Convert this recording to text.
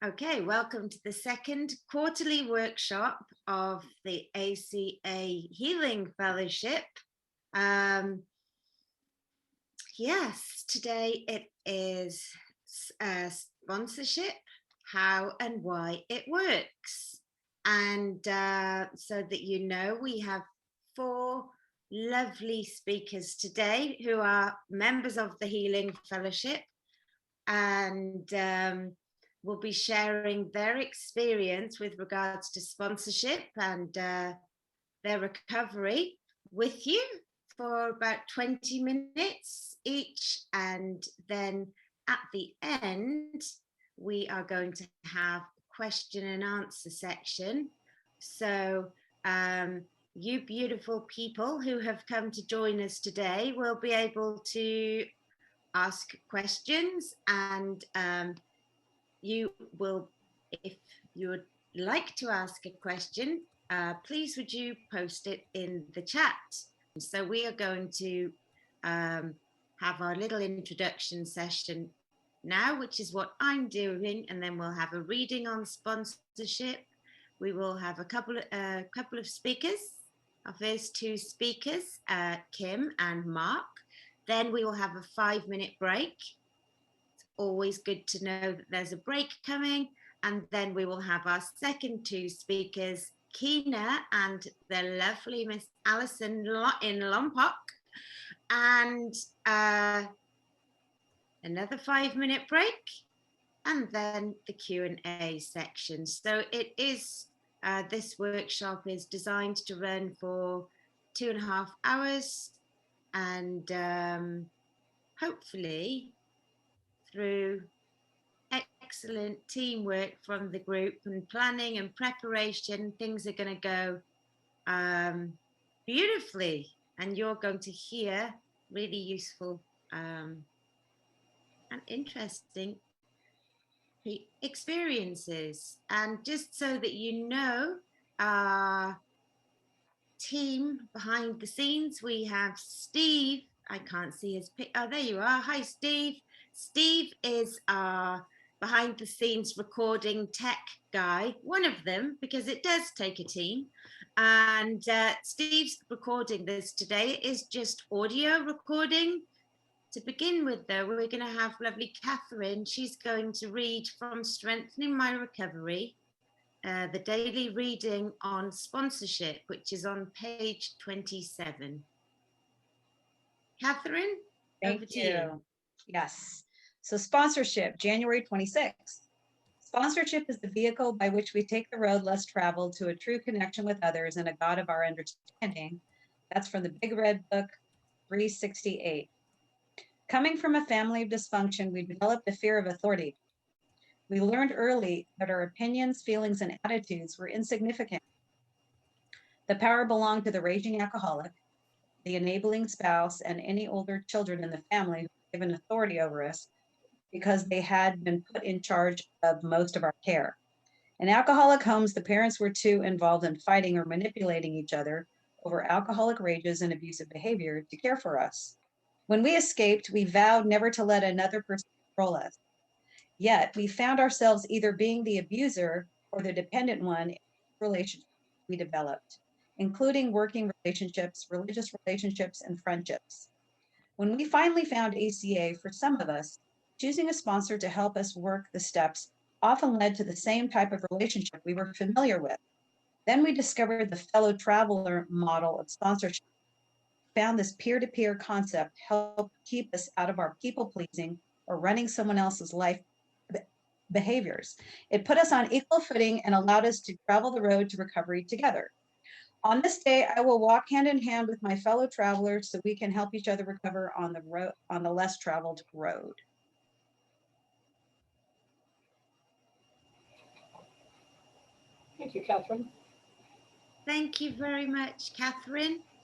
Okay, welcome to the second quarterly workshop of the ACA Healing Fellowship. Yes, today it is sponsorship, how and why it works. And so that you know, we have 4 lovely speakers today who are members of the Healing Fellowship, and will be sharing their experience with regards to sponsorship and their recovery with you for about 20 minutes each. And then at the end, we are going to have a question and answer section. So you beautiful people who have come to join us today will be able to ask questions, and you will, if you would like to ask a question, please would you post it in the chat. So we are going to have our little introduction session now, which is what I'm doing, and then we'll have a reading on sponsorship. We will have a couple of speakers, our first 2 speakers, Kim and Mark. Then we will have a 5-minute break. It's always good to know that there's a break coming. And then we will have our second 2 speakers, Kina and the lovely Miss Alison in Lompoc. And another 5-minute break. And then the Q&A section. So it is, this workshop is designed to run for 2.5 hours. And hopefully through excellent teamwork from the group and planning and preparation, things are going to go beautifully, and you're going to hear really useful and interesting experiences. And just so that you know, our team behind the scenes, we have Steve. I can't see his pic. Oh, there you are. Hi, Steve. Steve is our behind the scenes recording tech guy, one of them, because it does take a team. And Steve's recording this today is just audio recording. To begin with, though, we're going to have lovely Catherine. She's going to read from Strengthening My Recovery, the daily reading on sponsorship, which is on page 27. Catherine, over to you. Yes. So sponsorship, January 26th. Sponsorship is the vehicle by which we take the road less traveled to a true connection with others and a God of our understanding. That's from the Big Red Book 368. Coming from a family of dysfunction, we developed a fear of authority. We learned early that our opinions, feelings, and attitudes were insignificant. The power belonged to the raging alcoholic, the enabling spouse, and any older children in the family who were given authority over us because they had been put in charge of most of our care. In alcoholic homes, the parents were too involved in fighting or manipulating each other over alcoholic rages and abusive behavior to care for us. When we escaped, we vowed never to let another person control us. Yet we found ourselves either being the abuser or the dependent one in relationships we developed, including working relationships, religious relationships, and friendships. When we finally found ACA, for some of us, choosing a sponsor to help us work the steps often led to the same type of relationship we were familiar with. Then we discovered the fellow traveler model of sponsorship, found this peer-to-peer concept helped keep us out of our people-pleasing or running someone else's life behaviors. It put us on equal footing and allowed us to travel the road to recovery together. On this day, I will walk hand in hand with my fellow travelers so we can help each other recover on the road, on the less traveled road. Thank you, Catherine. Thank you very much, Catherine.